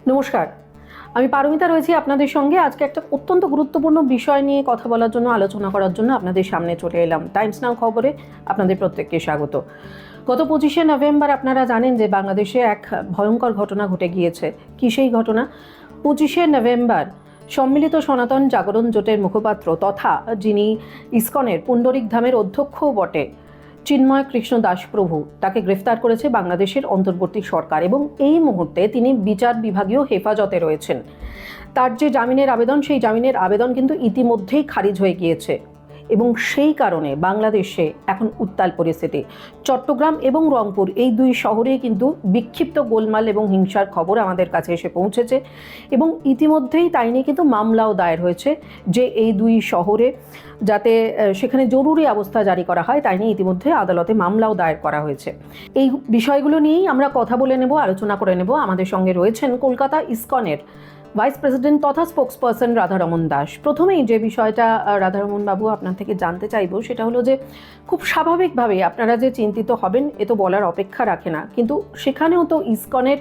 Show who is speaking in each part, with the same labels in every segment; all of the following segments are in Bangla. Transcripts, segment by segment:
Speaker 1: নমস্কার, আমি পারমিতা রয়েছি আপনাদের সঙ্গে। আজকে একটা অত্যন্ত গুরুত্বপূর্ণ বিষয় নিয়ে কথা বলার জন্য, আলোচনা করার জন্য আপনাদের সামনে চলে এলাম। টাইমস নাও খবরে আপনাদের প্রত্যেককে স্বাগত। গত 25শে নভেম্বর আপনারা জানেন যে বাংলাদেশে এক ভয়ঙ্কর ঘটনা ঘটে গিয়েছে। কি সেই ঘটনা? 25শে নভেম্বর সম্মিলিত সনাতন জাগরণ জোটের মুখপাত্র তথা যিনি ইসকনের পুণ্ডরিক ধামের অধ্যক্ষও বটে, চিন্ময় কৃষ্ণ দাস প্রভু, তাকে গ্রেফতার করেছে বাংলাদেশের অন্তর্বর্তী সরকার এবং এই মুহূর্তে তিনি বিচার বিভাগীয় হেফাজতে রয়েছেন। তার যে জামিনের আবেদন, সেই জামিনের আবেদন কিন্তু ইতিমধ্যেই খারিজ হয়ে গিয়েছে এবং সেই কারণে বাংলাদেশে এখন উত্তাল পরিস্থিতি। চট্টগ্রাম এবং রংপুর এই দুই শহরেই কিন্তু বিক্ষিপ্ত গোলমাল এবং হিংসার খবর আমাদের কাছে এসে পৌঁছেছে এবং ইতিমধ্যেই তাই নিয়ে কিন্তু মামলাও দায়ের হয়েছে যে এই দুই শহরে যাতে সেখানে জরুরি অবস্থা জারি করা হয়, তাই নিয়ে ইতিমধ্যে আদালতে মামলাও দায়ের করা হয়েছে। এই বিষয়গুলো নিয়েই আমরা কথা বলে নেব, আলোচনা করে নেব। আমাদের সঙ্গে রয়েছেন কলকাতা ইসকনের ভাইস প্রেসিডেন্ট তথা স্পোক্সপারসন রাধারমণ দাস। প্রথমেই যে বিষয়টা রাধারমণ বাবু আপনার থেকে জানতে চাইব সেটা হলো যে খুব স্বাভাবিকভাবে আপনারা যে চিন্তিত হবেন এ তো বলার অপেক্ষা রাখে না, কিন্তু সেখানেও তো ইসকনের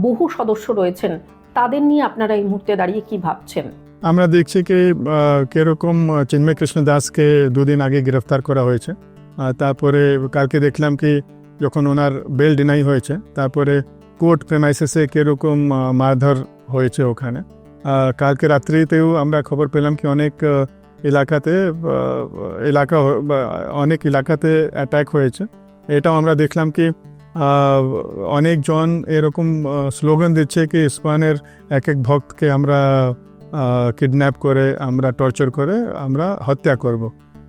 Speaker 1: বহু সদস্য রয়েছেন, তাদের নিয়ে আপনারা এই মুহূর্তে দাঁড়িয়ে কি ভাবছেন?
Speaker 2: আমরা দেখছি কি কিরকম চিন্ময় কৃষ্ণ দাসকে দুদিন আগে গ্রেফতার করা হয়েছে। তারপরে কালকে দেখলাম কি যখন ওনার বেল ডিনাই হয়েছে, তারপরে কোর্ট প্রেমাইসেসে কিরকম মারধর হয়েছে ওখানে। কালকে রাত্রিতেও আমরা খবর পেলাম কি অনেক এলাকাতে অ্যাটাক হয়েছে। এটাও আমরা দেখলাম কি অনেকজন এরকম স্লোগান দিচ্ছে কি ইসকনের এক এক ভক্তকে আমরা কিডন্যাপ করে, আমরা টর্চার করে, আমরা হত্যা করব।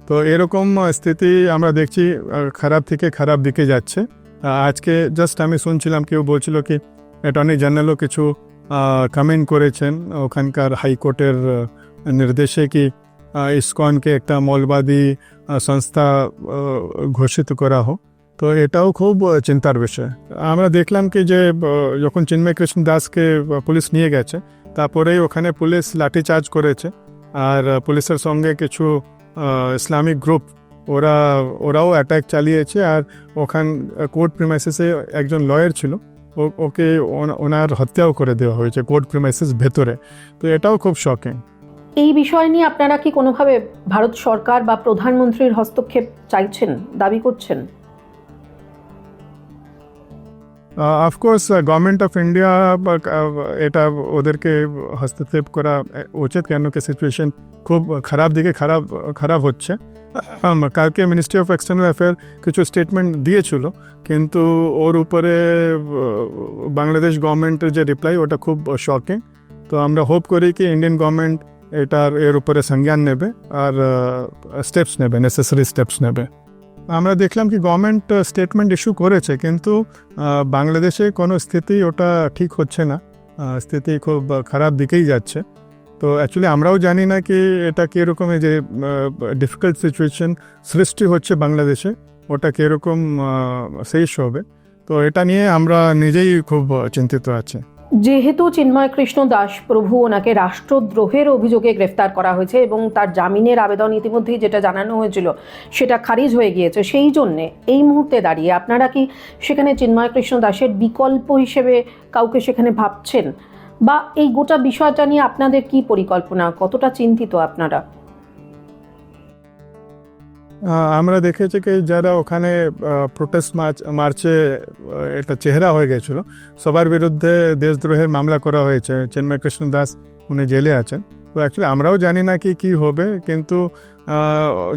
Speaker 2: তো এরকম স্থিতি আমরা দেখছি খারাপ থেকে খারাপ দিকে যাচ্ছে। আজকে জাস্ট আমি শুনছিলাম কেউ বলছিল কি অ্যাটর্নি জেনারেলও কিছু কমেন্ট করেছেন ওখানকার হাইকোর্টের নির্দেশে কি ইসকনকে একটা মৌলবাদী সংস্থা ঘোষিত করা হোক। তো এটাও খুব চিন্তার বিষয়। আমরা দেখলাম কি যে যখন চিন্ময় কৃষ্ণ দাসকে পুলিশ নিয়ে গেছে, তারপরেই ওখানে পুলিশ লাঠিচার্জ করেছে আর পুলিশের সঙ্গে কিছু ইসলামিক গ্রুপ ওরাও অ্যাটাক চালিয়েছে। আর ওখান কোর্ট প্রিমাইসেসে একজন লয়ার ছিল, ওকে ওনার হত্যাও করে দেওয়া হয়েছে কোর্ট প্রিমাইসেস ভেতরে। তো এটাও খুব শকিং।
Speaker 1: এই বিষয় নিয়ে আপনারা কি কোনোভাবে ভারত সরকার বা প্রধানমন্ত্রীর হস্তক্ষেপ চাইছেন, দাবি করছেন?
Speaker 2: অফকোর্স গভর্নমেন্ট অফ ইন্ডিয়া এটা ওদেরকে হস্তক্ষেপ করা উচিত, কেন কি সিচুয়েশন খুব খারাপ দিকে খারাপ হচ্ছে। কালকে মিনিস্ট্রি অফ এক্সটার্নাল অ্যাফেয়ার কিছু স্টেটমেন্ট দিয়েছিল, কিন্তু ওর উপরে বাংলাদেশ গভর্নমেন্টের যে রিপ্লাই ওটা খুব শকিং। তো আমরা হোপ করি কি ইন্ডিয়ান গভর্নমেন্ট এর উপরে সংজ্ঞান নেবে আর স্টেপস নেবে, নেসেসারি স্টেপস নেবে। আমরা দেখলাম কি গভর্নমেন্ট স্টেটমেন্ট ইস্যু করেছে, কিন্তু বাংলাদেশে কোনো স্থিতি ওটা ঠিক হচ্ছে না, স্থিতি খুব খারাপ দিকেই যাচ্ছে। তো অ্যাকচুয়ালি আমরাও জানি না কি এটা কীরকম, যে ডিফিকাল্ট সিচুয়েশন সৃষ্টি হচ্ছে বাংলাদেশে ওটা কীরকম শেষ হবে। তো এটা নিয়ে আমরা নিজেই খুব চিন্তিত আছি।
Speaker 1: যেহেতু চিন্ময় কৃষ্ণ দাস প্রভু, ওনাকে রাষ্ট্রদ্রোহের অভিযোগে গ্রেফতার করা হয়েছে এবং তার জামিনের আবেদন ইতিমধ্যেই যেটা জানানো হয়েছিল সেটা খারিজ হয়ে গিয়েছে, সেই জন্যে এই মুহূর্তে দাঁড়িয়ে আপনারা কি সেখানে চিন্ময় কৃষ্ণ দাসের বিকল্প হিসেবে কাউকে সেখানে ভাবছেন, বা এই গোটা বিষয়টা নিয়ে আপনাদের কি পরিকল্পনা, কতটা চিন্তিত আপনারা?
Speaker 2: আমরা দেখেছি কি যারা ওখানে প্রোটেস্ট মার্চে এটা চেহারা হয়ে গেছিল, সবার বিরুদ্ধে দেশদ্রোহের মামলা করা হয়েছে। চিন্ময় কৃষ্ণ দাস উনি জেলে আছেন। তো অ্যাকচুয়ালি আমরাও জানি না কি হবে, কিন্তু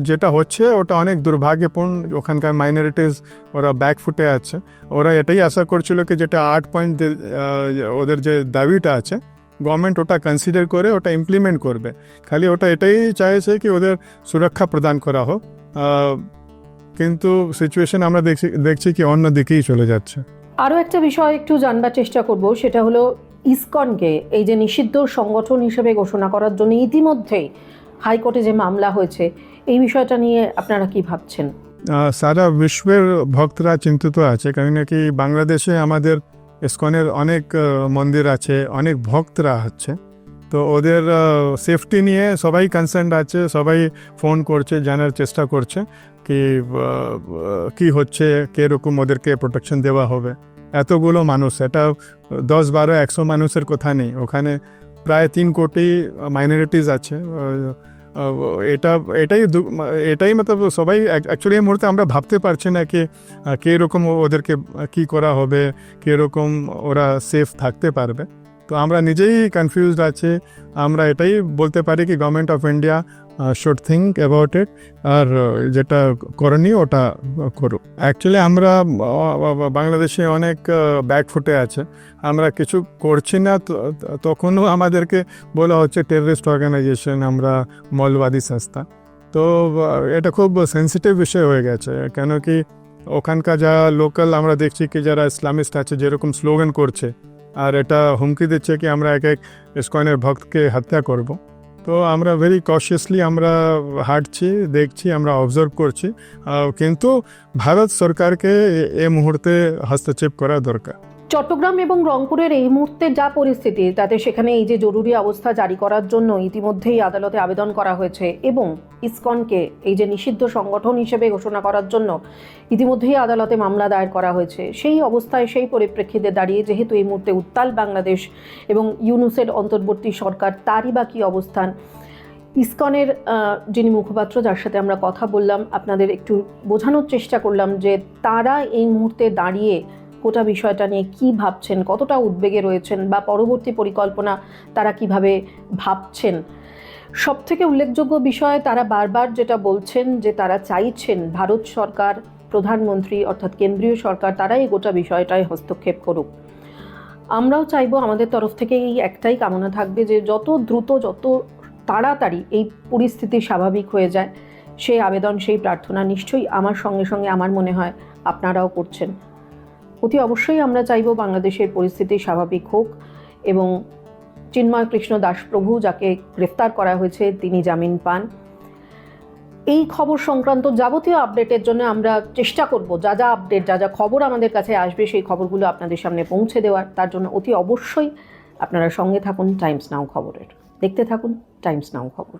Speaker 2: যেটা হচ্ছে ওটা অনেক দুর্ভাগ্যপূর্ণ। ওখানকার মাইনরিটিস ওরা ব্যাকফুটে আছে। ওরা এটাই আশা করছিল কি যেটা 8 পয়েন্ট ওদের যে দাবিটা আছে, গভর্নমেন্ট ওটা কনসিডার করে ওটা ইমপ্লিমেন্ট করবে। খালি ওটা এটাই চাইছে কি ওদের সুরক্ষা প্রদান করা হোক, কিন্তু সিচুয়েশন আমরা দেখছি কি অন্য দিকেই চলে যাচ্ছে।
Speaker 1: আরও একটা বিষয় একটু জানবার চেষ্টা করব, সেটা হলো ইসকনকে এই যে নিষিদ্ধ সংগঠন হিসেবে ঘোষণা করার জন্য ইতিমধ্যেই হাইকোর্টে যে মামলা হয়েছে, এই বিষয়টা নিয়ে আপনারা কি ভাবছেন?
Speaker 2: সারা বিশ্বের ভক্তরা চিন্তিত আছে, কারণ নাকি বাংলাদেশে আমাদের ইসকনের অনেক মন্দির আছে, অনেক ভক্তরা আছে। তো ওদের সেফটি নিয়ে সবাই কনসার্ন আছে, সবাই ফোন করছে, জানার চেষ্টা করছে কি হচ্ছে, কীরকম ওদেরকে প্রোটেকশন দেওয়া হবে। এতগুলো মানুষ, এটা 10, 12, 100 মানুষের কথা নেই, ওখানে প্রায় 3 কোটি মাইনরিটিস আছে। এটা এটাই এটাই মতলব সবাই অ্যাকচুয়ালি এই মুহূর্তে আমরা ভাবতে পারছি না কি কীরকম ওদেরকে কি করা হবে, কীরকম ওরা সেফ থাকতে পারবে। তো আমরা নিজেই কনফিউজড আছি। আমরা এটাই বলতে পারি কি government of India should think about it, আর যেটা করণীয় ওটা করুক। অ্যাকচুয়ালি আমরা বাংলাদেশে অনেক ব্যাকফুটে আছে, আমরা কিছু করছি না, তখনও আমাদেরকে বলা হচ্ছে টেররিস্ট অর্গানাইজেশন, আমরা মৌলবাদী সংস্থা। তো এটা খুব সেন্সিটিভ বিষয় হয়ে গেছে, কেন কি ওখানকার যা লোকাল আমরা দেখছি কি যারা ইসলামিস্ট আছে যেরকম স্লোগান করছে, আর এটা হুমকি দিচ্ছে কি আমরা এক এক ইসকনের ভক্তকে হত্যা করব। তো আমরা ভেরি কশিয়াসলি আমরা হাঁটছি, দেখছি, আমরা অবজার্ভ করছি, কিন্তু ভারত সরকারকে এই মুহূর্তে হস্তক্ষেপ করা দরকার।
Speaker 1: চট্টগ্রাম এবং রংপুরের এই মুহূর্তে যা পরিস্থিতি, তাতে সেখানে এই যে জরুরি অবস্থা জারি করার জন্য ইতিমধ্যেই আদালতে আবেদন করা হয়েছে, এবং ইসকনকে এই যে নিষিদ্ধ সংগঠন হিসেবে ঘোষণা করার জন্য ইতিমধ্যেই আদালতে মামলা দায়ের করা হয়েছে। সেই অবস্থায়, সেই পরিপ্রেক্ষিতে দাঁড়িয়ে যেহেতু এই মুহূর্তে উত্তাল বাংলাদেশ এবং ইউনূসের অন্তর্বর্তী সরকার, তারই বা কী অবস্থান, ইসকনের যিনি মুখপাত্র, যার সাথে আমরা কথা বললাম, আপনাদের একটু বোঝানোর চেষ্টা করলাম যে তারা এই মুহূর্তে দাঁড়িয়ে গোটা বিষয়টা নিয়ে কী ভাবছেন, কতটা উদ্বেগে রয়েছেন, বা পরবর্তী পরিকল্পনা তারা কিভাবে ভাবছেন। সবথেকে উল্লেখযোগ্য বিষয়, তারা বারবার যেটা বলছেন যে তারা চাইছেন ভারত সরকার, প্রধানমন্ত্রী অর্থাৎ কেন্দ্রীয় সরকার, তারা এই গোটা বিষয়টায় হস্তক্ষেপ করুক। আমরাও চাইবো, আমাদের তরফ থেকে এই একটাই কামনা থাকবে যে যত দ্রুত, যত তাড়াতাড়ি এই পরিস্থিতি স্বাভাবিক হয়ে যায়, সেই আবেদন, সেই প্রার্থনা নিশ্চয়ই আমার সঙ্গে সঙ্গে আমার মনে হয় আপনারাও করছেন। অতি অবশ্যই আমরা চাইব বাংলাদেশের পরিস্থিতি স্বাভাবিক হোক এবং চিন্ময় কৃষ্ণ দাসপ্রভু, যাকে গ্রেফতার করা হয়েছে, তিনি জামিন পান। এই খবর সংক্রান্ত যাবতীয় আপডেটের জন্য আমরা চেষ্টা করব, যা যা আপডেট, যা যা খবর আমাদের কাছে আসবে, সেই খবরগুলো আপনাদের সামনে পৌঁছে দেওয়ার। তার জন্য অতি অবশ্যই আপনারা সঙ্গে থাকুন টাইমস নাও খবরের, দেখতে থাকুন টাইমস নাও খবর।